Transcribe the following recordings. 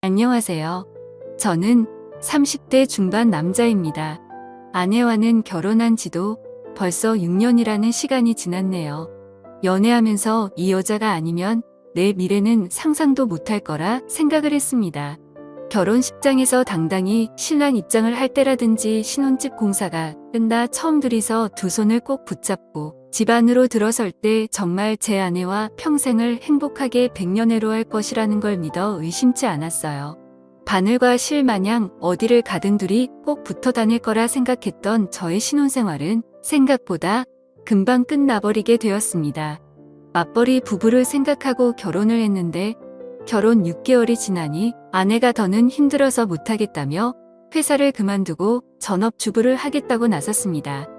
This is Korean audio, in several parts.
안녕하세요. 저는 30대 중반 남자입니다. 아내와는 결혼한 지도 벌써 6년이라는 시간이 지났네요. 연애하면서 이 여자가 아니면 내 미래는 상상도 못할 거라 생각을 했습니다. 결혼식장에서 당당히 신랑 입장을 할 때라든지 신혼집 공사가 끝나 처음 둘이서 두 손을 꼭 붙잡고 집 안으로 들어설 때 정말 제 아내와 평생을 행복하게 백년해로 할 것이라는 걸 믿어 의심치 않았어요. 바늘과 실 마냥 어디를 가든 둘이 꼭 붙어 다닐 거라 생각했던 저의 신혼생활은 생각보다 금방 끝나버리게 되었습니다. 맞벌이 부부를 생각하고 결혼을 했는데 결혼 6개월이 지나니 아내가 더는 힘들어서 못하겠다며 회사를 그만두고 전업주부를 하겠다고 나섰습니다.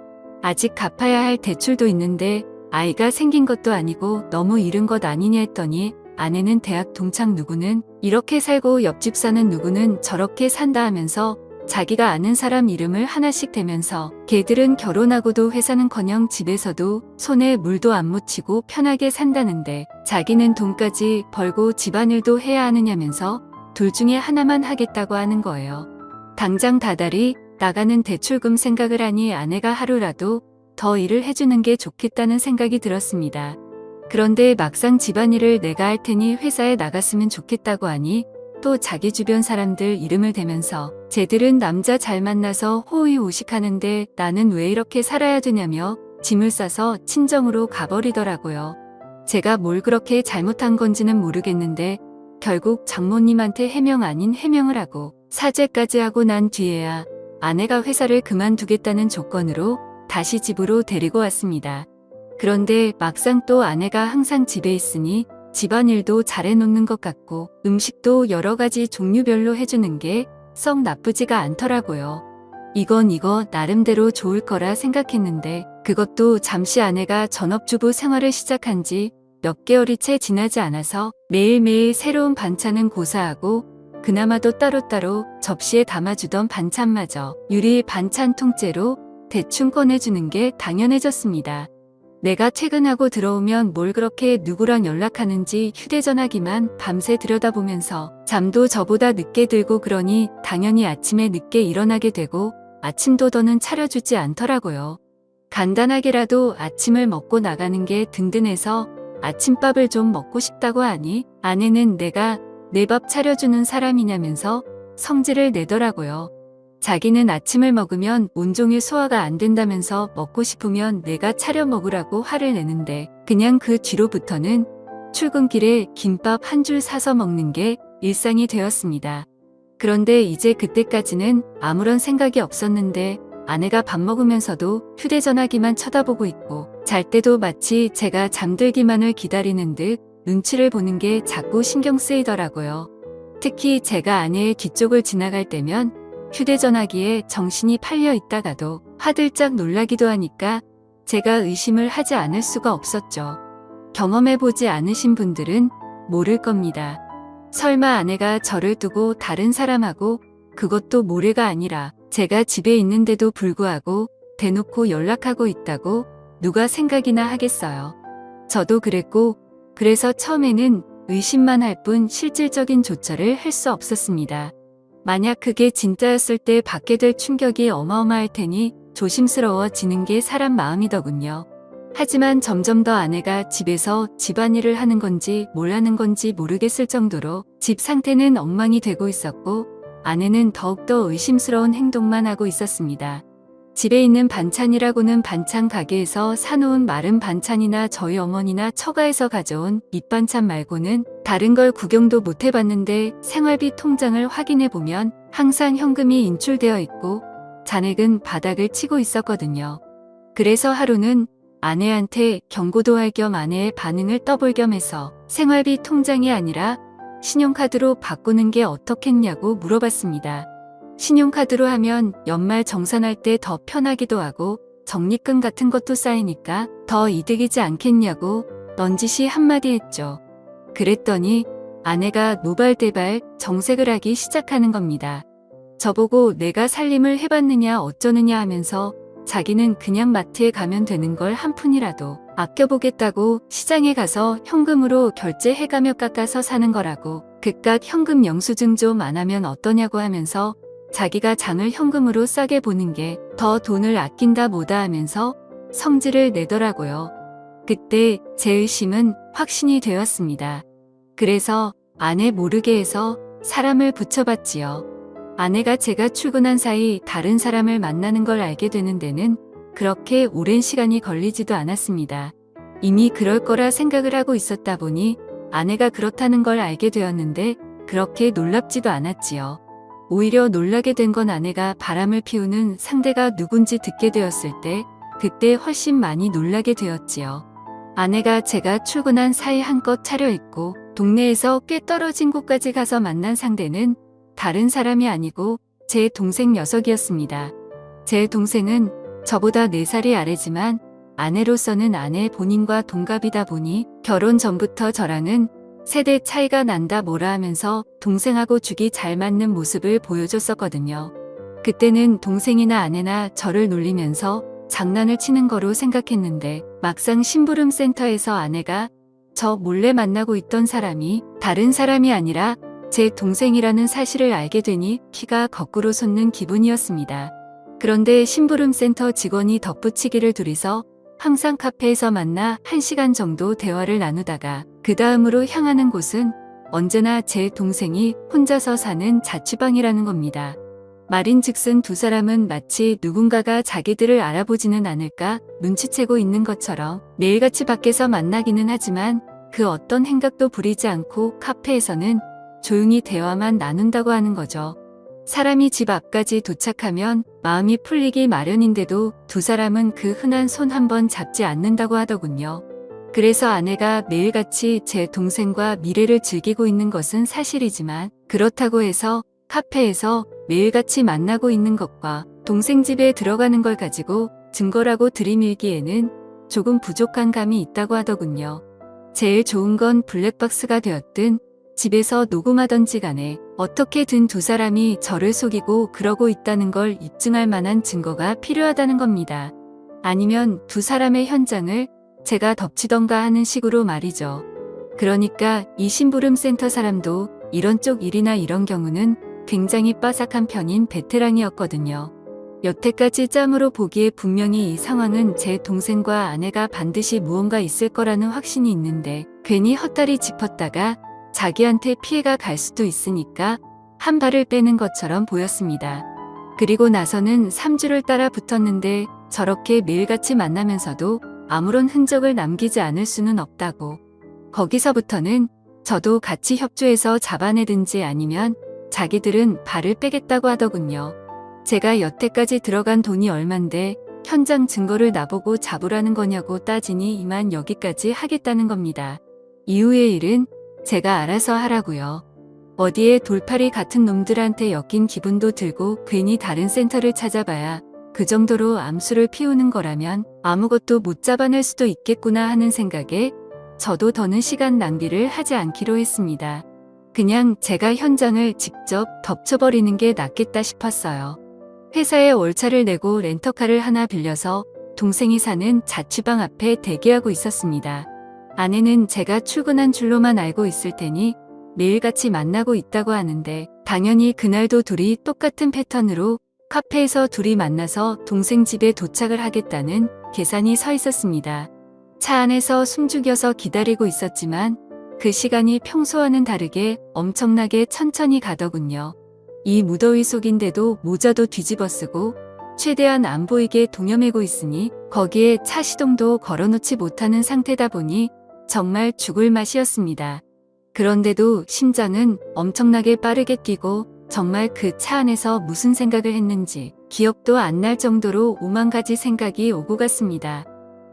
아직 갚아야 할 대출도 있는데 아이가 생긴 것도 아니고 너무 이른 것 아니냐 했더니 아내는 대학 동창 누구는 이렇게 살고 옆집 사는 누구는 저렇게 산다 하면서 자기가 아는 사람 이름을 하나씩 대면서 걔들은 결혼하고도 회사는커녕 집에서도 손에 물도 안 묻히고 편하게 산다는데 자기는 돈까지 벌고 집안일도 해야 하느냐면서 둘 중에 하나만 하겠다고 하는 거예요. 당장 다달이 나가는 대출금 생각을 하니 아내가 하루라도 더 일을 해주는 게 좋겠다는 생각이 들었습니다. 그런데 막상 집안일을 내가 할 테니 회사에 나갔으면 좋겠다고 하니 또 자기 주변 사람들 이름을 대면서 쟤들은 남자 잘 만나서 호의호식하는데 나는 왜 이렇게 살아야 되냐며 짐을 싸서 친정으로 가버리더라고요. 제가 뭘 그렇게 잘못한 건지는 모르겠는데 결국 장모님한테 해명 아닌 해명을 하고 사죄까지 하고 난 뒤에야 아내가 회사를 그만두겠다는 조건으로 다시 집으로 데리고 왔습니다. 그런데 막상 또 아내가 항상 집에 있으니 집안일도 잘해놓는 것 같고 음식도 여러 가지 종류별로 해주는 게 썩 나쁘지가 않더라고요. 이거 나름대로 좋을 거라 생각했는데 그것도 잠시 아내가 전업주부 생활을 시작한 지 몇 개월이 채 지나지 않아서 매일매일 새로운 반찬은 고사하고 그나마도 따로따로 접시에 담아주던 반찬마저 유리 반찬 통째로 대충 꺼내주는 게 당연해졌습니다. 내가 퇴근하고 들어오면 뭘 그렇게 누구랑 연락하는지 휴대전화기만 밤새 들여다보면서 잠도 저보다 늦게 들고 그러니 당연히 아침에 늦게 일어나게 되고 아침도 더는 차려주지 않더라고요. 간단하게라도 아침을 먹고 나가는 게 든든해서 아침밥을 좀 먹고 싶다고 하니 아내는 내가 내 밥 차려주는 사람이냐면서 성질을 내더라고요. 자기는 아침을 먹으면 온종일 소화가 안 된다면서 먹고 싶으면 내가 차려 먹으라고 화를 내는데 그냥 그 뒤로부터는 출근길에 김밥 한 줄 사서 먹는 게 일상이 되었습니다. 그런데 이제 그때까지는 아무런 생각이 없었는데 아내가 밥 먹으면서도 휴대전화기만 쳐다보고 있고 잘 때도 마치 제가 잠들기만을 기다리는 듯 눈치를 보는 게 자꾸 신경 쓰이더라고요. 특히 제가 아내의 뒤쪽을 지나갈 때면 휴대전화기에 정신이 팔려 있다가도 화들짝 놀라기도 하니까 제가 의심을 하지 않을 수가 없었죠. 경험해보지 않으신 분들은 모를 겁니다. 설마 아내가 저를 두고 다른 사람하고 그것도 모래가 아니라 제가 집에 있는데도 불구하고 대놓고 연락하고 있다고 누가 생각이나 하겠어요. 저도 그랬고 그래서 처음에는 의심만 할 뿐 실질적인 조처를 할 수 없었습니다. 만약 그게 진짜였을 때 받게 될 충격이 어마어마할 테니 조심스러워지는 게 사람 마음이더군요. 하지만 점점 더 아내가 집에서 집안일을 하는 건지 뭘 하는 건지 모르겠을 정도로 집 상태는 엉망이 되고 있었고 아내는 더욱더 의심스러운 행동만 하고 있었습니다. 집에 있는 반찬이라고는 반찬 가게에서 사놓은 마른 반찬이나 저희 어머니나 처가에서 가져온 밑반찬 말고는 다른 걸 구경도 못 해봤는데 생활비 통장을 확인해보면 항상 현금이 인출되어 있고 잔액은 바닥을 치고 있었거든요. 그래서 하루는 아내한테 경고도 할 겸 아내의 반응을 떠볼 겸 해서 생활비 통장이 아니라 신용카드로 바꾸는 게 어떻겠냐고 물어봤습니다. 신용카드로 하면 연말 정산할 때 더 편하기도 하고 적립금 같은 것도 쌓이니까 더 이득이지 않겠냐고 넌지시 한마디 했죠. 그랬더니 아내가 노발대발 정색을 하기 시작하는 겁니다. 저보고 내가 살림을 해봤느냐 어쩌느냐 하면서 자기는 그냥 마트에 가면 되는 걸 한 푼이라도 아껴보겠다고 시장에 가서 현금으로 결제해가며 깎아서 사는 거라고, 그깟 현금 영수증 좀 안 하면 어떠냐고 하면서 자기가 장을 현금으로 싸게 보는 게 더 돈을 아낀다 뭐다 하면서 성질을 내더라고요. 그때 제 의심은 확신이 되었습니다. 그래서 아내 모르게 해서 사람을 붙여봤지요. 아내가 제가 출근한 사이 다른 사람을 만나는 걸 알게 되는 데는 그렇게 오랜 시간이 걸리지도 않았습니다. 이미 그럴 거라 생각을 하고 있었다 보니 아내가 그렇다는 걸 알게 되었는데 그렇게 놀랍지도 않았지요. 오히려 놀라게 된 건 아내가 바람을 피우는 상대가 누군지 듣게 되었을 때 그때 훨씬 많이 놀라게 되었지요. 아내가 제가 출근한 사이 한껏 차려입고 동네에서 꽤 떨어진 곳까지 가서 만난 상대는 다른 사람이 아니고 제 동생 녀석이었습니다. 제 동생은 저보다 4살이 아래지만 아내로서는 아내 본인과 동갑이다 보니 결혼 전부터 저랑은 세대 차이가 난다 뭐라 하면서 동생하고 죽이 잘 맞는 모습을 보여줬었거든요. 그때는 동생이나 아내나 저를 놀리면서 장난을 치는 거로 생각했는데 막상 심부름 센터에서 아내가 저 몰래 만나고 있던 사람이 다른 사람이 아니라 제 동생이라는 사실을 알게 되니 키가 거꾸로 솟는 기분이었습니다. 그런데 심부름 센터 직원이 덧붙이기를 둘이서 항상 카페에서 만나 1시간 정도 대화를 나누다가 그 다음으로 향하는 곳은 언제나 제 동생이 혼자서 사는 자취방이라는 겁니다. 말인즉슨 두 사람은 마치 누군가가 자기들을 알아보지는 않을까 눈치채고 있는 것처럼 매일같이 밖에서 만나기는 하지만 그 어떤 행각도 부리지 않고 카페에서는 조용히 대화만 나눈다고 하는 거죠. 사람이 집 앞까지 도착하면 마음이 풀리기 마련인데도 두 사람은 그 흔한 손 한번 잡지 않는다고 하더군요. 그래서 아내가 매일같이 제 동생과 미래를 즐기고 있는 것은 사실이지만 그렇다고 해서 카페에서 매일같이 만나고 있는 것과 동생 집에 들어가는 걸 가지고 증거라고 들이밀기에는 조금 부족한 감이 있다고 하더군요. 제일 좋은 건 블랙박스가 되었든 집에서 녹음하던지 간에 어떻게든 두 사람이 저를 속이고 그러고 있다는 걸 입증할 만한 증거가 필요하다는 겁니다. 아니면 두 사람의 현장을 제가 덮치던가 하는 식으로 말이죠. 그러니까 이 심부름센터 사람도 이런 쪽 일이나 이런 경우는 굉장히 빠삭한 편인 베테랑이었거든요. 여태까지 짬으로 보기에 분명히 이 상황은 제 동생과 아내가 반드시 무언가 있을 거라는 확신이 있는데 괜히 헛다리 짚었다가 자기한테 피해가 갈 수도 있으니까 한 발을 빼는 것처럼 보였습니다. 그리고 나서는 3주를 따라 붙었는데 저렇게 매일같이 만나면서도 아무런 흔적을 남기지 않을 수는 없다고. 거기서부터는 저도 같이 협조해서 잡아내든지 아니면 자기들은 발을 빼겠다고 하더군요. 제가 여태까지 들어간 돈이 얼만데 현장 증거를 나보고 잡으라는 거냐고 따지니 이만 여기까지 하겠다는 겁니다. 이후의 일은 제가 알아서 하라고요. 어디에 돌팔이 같은 놈들한테 엮인 기분도 들고 괜히 다른 센터를 찾아봐야 그 정도로 암수를 피우는 거라면 아무것도 못 잡아낼 수도 있겠구나 하는 생각에 저도 더는 시간 낭비를 하지 않기로 했습니다. 그냥 제가 현장을 직접 덮쳐버리는 게 낫겠다 싶었어요. 회사에 월차를 내고 렌터카를 하나 빌려서 동생이 사는 자취방 앞에 대기하고 있었습니다. 아내는 제가 출근한 줄로만 알고 있을 테니 매일같이 만나고 있다고 하는데 당연히 그날도 둘이 똑같은 패턴으로 카페에서 둘이 만나서 동생 집에 도착을 하겠다는 계산이 서 있었습니다. 차 안에서 숨죽여서 기다리고 있었지만 그 시간이 평소와는 다르게 엄청나게 천천히 가더군요. 이 무더위 속인데도 모자도 뒤집어 쓰고 최대한 안 보이게 동여매고 있으니 거기에 차 시동도 걸어놓지 못하는 상태다 보니 정말 죽을 맛이었습니다. 그런데도 심장은 엄청나게 빠르게 뛰고 정말 그 차 안에서 무슨 생각을 했는지 기억도 안 날 정도로 오만 가지 생각이 오고 갔습니다.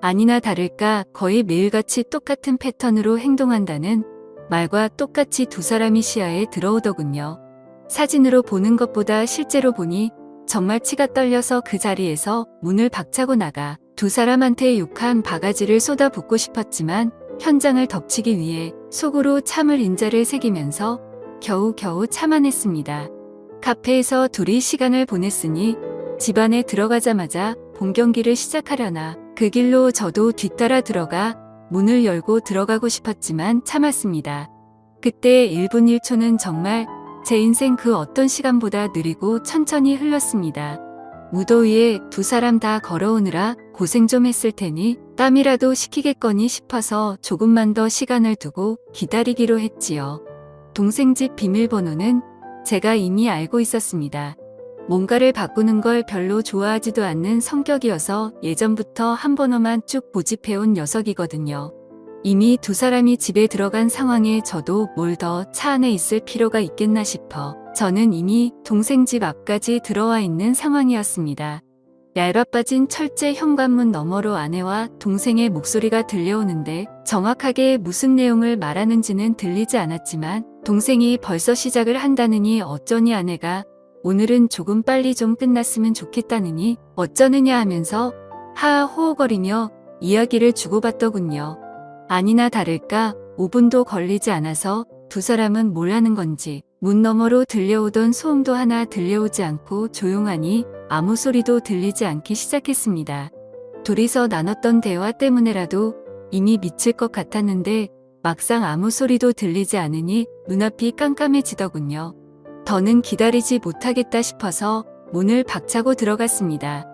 아니나 다를까 거의 매일같이 똑같은 패턴으로 행동한다는 말과 똑같이 두 사람이 시야에 들어오더군요. 사진으로 보는 것보다 실제로 보니 정말 치가 떨려서 그 자리에서 문을 박차고 나가 두 사람한테 욕한 바가지를 쏟아붓고 싶었지만 현장을 덮치기 위해 속으로 참을 인자를 새기면서 겨우겨우 참아냈습니다. 카페에서 둘이 시간을 보냈으니 집 안에 들어가자마자 본 경기를 시작하려나 그 길로 저도 뒤따라 들어가 문을 열고 들어가고 싶었지만 참았습니다. 그때 1분 1초는 정말 제 인생 그 어떤 시간보다 느리고 천천히 흘렀습니다. 무더위에 두 사람 다 걸어오느라 고생 좀 했을 테니 땀이라도 식히겠거니 싶어서 조금만 더 시간을 두고 기다리기로 했지요. 동생 집 비밀번호는 제가 이미 알고 있었습니다. 뭔가를 바꾸는 걸 별로 좋아하지도 않는 성격이어서 예전부터 한 번호만 쭉 고집해온 녀석이거든요. 이미 두 사람이 집에 들어간 상황에 저도 뭘 더 차 안에 있을 필요가 있겠나 싶어 저는 이미 동생 집 앞까지 들어와 있는 상황이었습니다. 얇아빠진 철제 현관문 너머로 아내와 동생의 목소리가 들려오는데 정확하게 무슨 내용을 말하는지는 들리지 않았지만 동생이 벌써 시작을 한다느니 어쩌니 아내가 오늘은 조금 빨리 좀 끝났으면 좋겠다느니 어쩌느냐 하면서 하하 호호거리며 이야기를 주고받더군요. 아니나 다를까 5분도 걸리지 않아서 두 사람은 뭘 하는 건지 문 너머로 들려오던 소음도 하나 들려오지 않고 조용하니 아무 소리도 들리지 않기 시작했습니다. 둘이서 나눴던 대화 때문에라도 이미 미칠 것 같았는데 막상 아무 소리도 들리지 않으니 눈앞이 깜깜해지더군요. 더는 기다리지 못하겠다 싶어서 문을 박차고 들어갔습니다.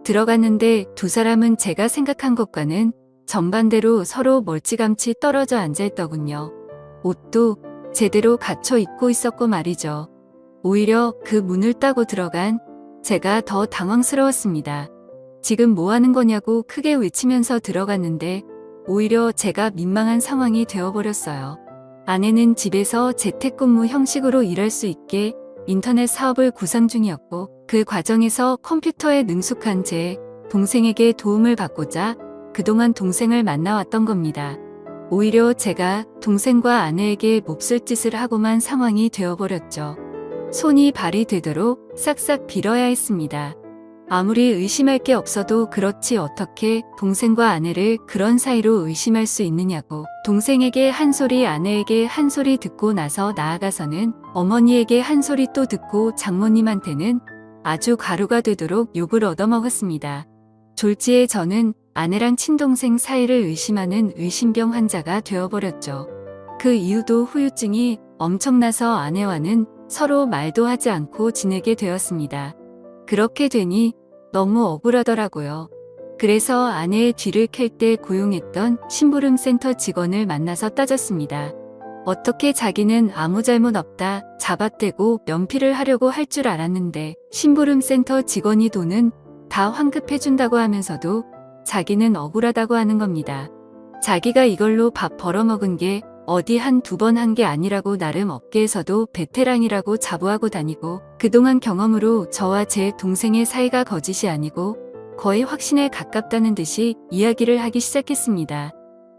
들어갔는데 두 사람은 제가 생각한 것과는 정반대로 서로 멀찌감치 떨어져 앉아있더군요. 옷도 제대로 갖춰 입고 있었고 말이죠. 오히려 그 문을 따고 들어간 제가 더 당황스러웠습니다. 지금 뭐 하는 거냐고 크게 외치면서 들어갔는데 오히려 제가 민망한 상황이 되어버렸어요. 아내는 집에서 재택근무 형식으로 일할 수 있게 인터넷 사업을 구상 중이었고 그 과정에서 컴퓨터에 능숙한 제 동생에게 도움을 받고자 그동안 동생을 만나왔던 겁니다. 오히려 제가 동생과 아내에게 몹쓸 짓을 하고만 상황이 되어버렸죠. 손이 발이 되도록 싹싹 빌어야 했습니다. 아무리 의심할 게 없어도 그렇지 어떻게 동생과 아내를 그런 사이로 의심할 수 있느냐고 동생에게 한 소리 아내에게 한 소리 듣고 나서 나아가서는 어머니에게 한 소리 또 듣고 장모님한테는 아주 가루가 되도록 욕을 얻어먹었습니다. 졸지에 저는 아내랑 친동생 사이를 의심하는 의심병 환자가 되어버렸죠. 그 이유도 후유증이 엄청나서 아내와는 서로 말도 하지 않고 지내게 되었습니다. 그렇게 되니 너무 억울하더라고요. 그래서 아내의 뒤를 캘 때 고용했던 심부름센터 직원을 만나서 따졌습니다. 어떻게 자기는 아무 잘못 없다 잡아떼고 면피를 하려고 할 줄 알았는데 심부름센터 직원이 돈은 다 환급해준다고 하면서도 자기는 억울하다고 하는 겁니다. 자기가 이걸로 밥 벌어먹은 게 어디 한두 번 한 게 아니라고 나름 업계에서도 베테랑이라고 자부하고 다니고 그동안 경험으로 저와 제 동생의 사이가 거짓이 아니고 거의 확신에 가깝다는 듯이 이야기를 하기 시작했습니다.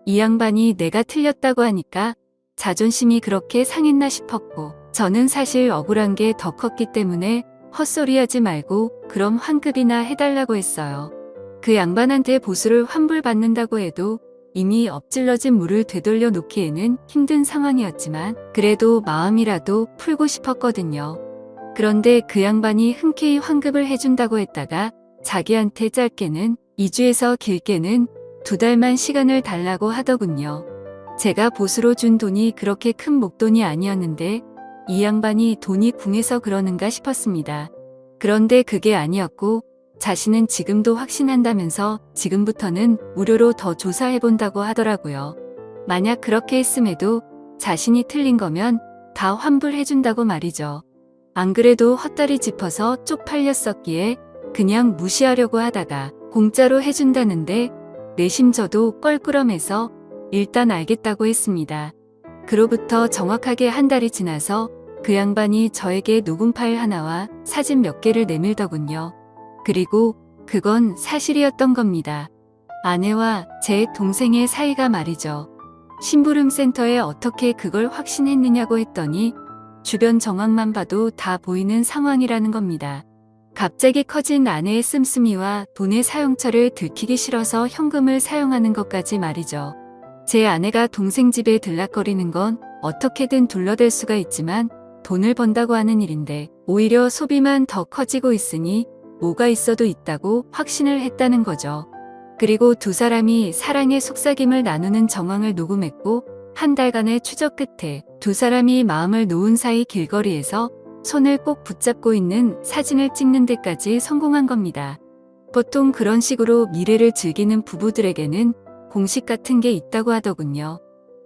이 양반이 내가 틀렸다고 하니까 자존심이 그렇게 상했나 싶었고 저는 사실 억울한 게 더 컸기 때문에 헛소리하지 말고 그럼 환급이나 해달라고 했어요. 그 양반한테 보수를 환불받는다고 해도 이미 엎질러진 물을 되돌려 놓기에는 힘든 상황이었지만 그래도 마음이라도 풀고 싶었거든요. 그런데 그 양반이 흔쾌히 환급을 해준다고 했다가 자기한테 짧게는 2주에서 길게는 2달만 시간을 달라고 하더군요. 제가 보수로 준 돈이 그렇게 큰 목돈이 아니었는데 이 양반이 돈이 궁해서 그러는가 싶었습니다. 그런데 그게 아니었고 자신은 지금도 확신한다면서 지금부터는 무료로 더 조사해본다고 하더라고요. 만약 그렇게 했음에도 자신이 틀린 거면 다 환불해준다고 말이죠. 안 그래도 헛다리 짚어서 쪽팔렸었기에 그냥 무시하려고 하다가 공짜로 해준다는데 내심 저도 껄끄럼해서 일단 알겠다고 했습니다. 그로부터 정확하게 한 달이 지나서 그 양반이 저에게 녹음 파일 하나와 사진 몇 개를 내밀더군요. 그리고 그건 사실이었던 겁니다. 아내와 제 동생의 사이가 말이죠. 심부름센터에 어떻게 그걸 확신했느냐고 했더니 주변 정황만 봐도 다 보이는 상황이라는 겁니다. 갑자기 커진 아내의 씀씀이와 돈의 사용처를 들키기 싫어서 현금을 사용하는 것까지 말이죠. 제 아내가 동생 집에 들락거리는 건 어떻게든 둘러댈 수가 있지만 돈을 번다고 하는 일인데 오히려 소비만 더 커지고 있으니 뭐가 있어도 있다고 확신을 했다는 거죠. 그리고 두 사람이 사랑의 속삭임을 나누는 정황을 녹음했고 한 달간의 추적 끝에 두 사람이 마음을 놓은 사이 길거리에서 손을 꼭 붙잡고 있는 사진을 찍는 데까지 성공한 겁니다. 보통 그런 식으로 미래를 즐기는 부부들에게는 공식 같은 게 있다고 하더군요.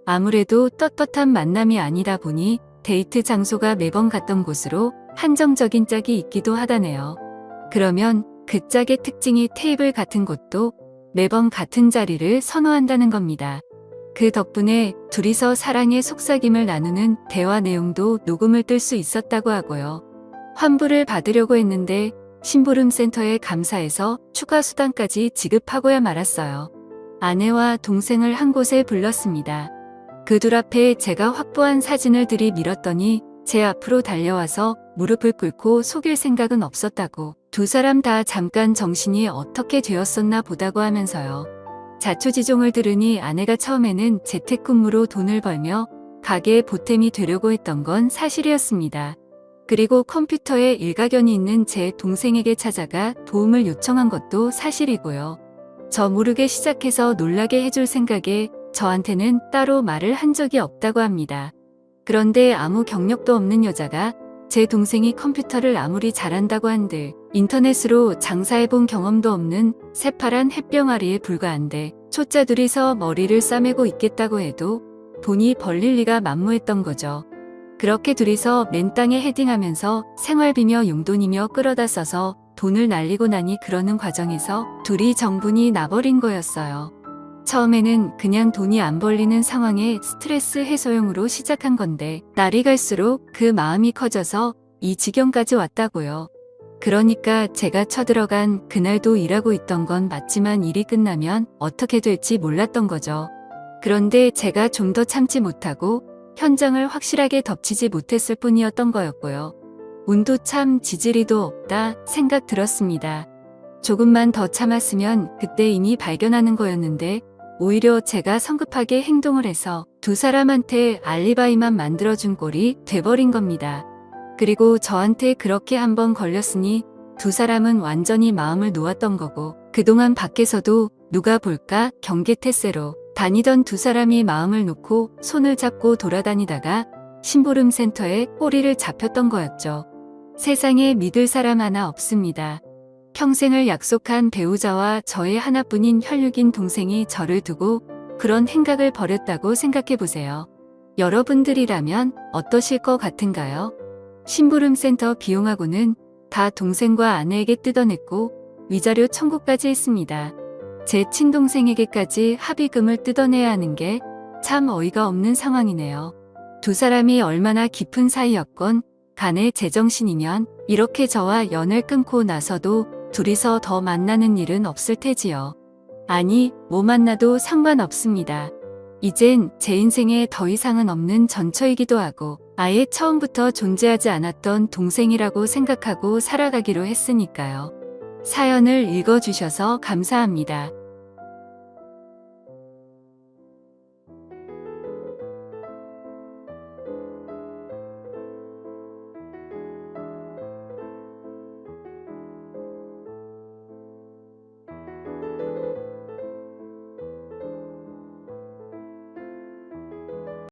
아무래도 떳떳한 만남이 아니다 보니 데이트 장소가 매번 갔던 곳으로 한정적인 짝이 있기도 하다네요. 그러면 그 짝의 특징이 테이블 같은 곳도 매번 같은 자리를 선호한다는 겁니다. 그 덕분에 둘이서 사랑의 속삭임을 나누는 대화 내용도 녹음을 뜰 수 있었다고 하고요. 환불을 받으려고 했는데 심부름센터에 감사해서 추가 수당까지 지급하고야 말았어요. 아내와 동생을 한 곳에 불렀습니다. 그 둘 앞에 제가 확보한 사진을 들이밀었더니 제 앞으로 달려와서 무릎을 꿇고 속일 생각은 없었다고, 두 사람 다 잠깐 정신이 어떻게 되었었나 보다고 하면서요. 자초지종을 들으니 아내가 처음에는 재택근무로 돈을 벌며 가게에 보탬이 되려고 했던 건 사실이었습니다. 그리고 컴퓨터에 일가견이 있는 제 동생에게 찾아가 도움을 요청한 것도 사실이고요. 저 모르게 시작해서 놀라게 해줄 생각에 저한테는 따로 말을 한 적이 없다고 합니다. 그런데 아무 경력도 없는 여자가 제 동생이 컴퓨터를 아무리 잘한다고 한들 인터넷으로 장사해본 경험도 없는 새파란 햇병아리에 불과한데 초짜 둘이서 머리를 싸매고 있겠다고 해도 돈이 벌릴 리가 만무했던 거죠. 그렇게 둘이서 맨땅에 헤딩하면서 생활비며 용돈이며 끌어다 써서 돈을 날리고 나니 그러는 과정에서 둘이 정분이 나버린 거였어요. 처음에는 그냥 돈이 안 벌리는 상황에 스트레스 해소용으로 시작한 건데 날이 갈수록 그 마음이 커져서 이 지경까지 왔다고요. 그러니까 제가 쳐들어간 그날도 일하고 있던 건 맞지만 일이 끝나면 어떻게 될지 몰랐던 거죠. 그런데 제가 좀 더 참지 못하고 현장을 확실하게 덮치지 못했을 뿐이었던 거였고요. 운도 참 지지리도 없다 생각 들었습니다. 조금만 더 참았으면 그때 이미 발견하는 거였는데 오히려 제가 성급하게 행동을 해서 두 사람한테 알리바이만 만들어준 꼴이 돼버린 겁니다. 그리고 저한테 그렇게 한번 걸렸으니 두 사람은 완전히 마음을 놓았던 거고 그동안 밖에서도 누가 볼까 경계태세로 다니던 두 사람이 마음을 놓고 손을 잡고 돌아다니다가 심부름센터에 꼬리를 잡혔던 거였죠. 세상에 믿을 사람 하나 없습니다. 평생을 약속한 배우자와 저의 하나뿐인 혈육인 동생이 저를 두고 그런 행각을 벌였다고 생각해보세요. 여러분들이라면 어떠실 것 같은가요? 심부름센터 비용하고는 다 동생과 아내에게 뜯어냈고 위자료 청구까지 했습니다. 제 친동생에게까지 합의금을 뜯어내야 하는 게 참 어이가 없는 상황이네요. 두 사람이 얼마나 깊은 사이였건 간에 제정신이면 이렇게 저와 연을 끊고 나서도 둘이서 더 만나는 일은 없을 테지요. 아니, 뭐 만나도 상관없습니다. 이젠 제 인생에 더 이상은 없는 전처이기도 하고 아예 처음부터 존재하지 않았던 동생이라고 생각하고 살아가기로 했으니까요. 사연을 읽어주셔서 감사합니다.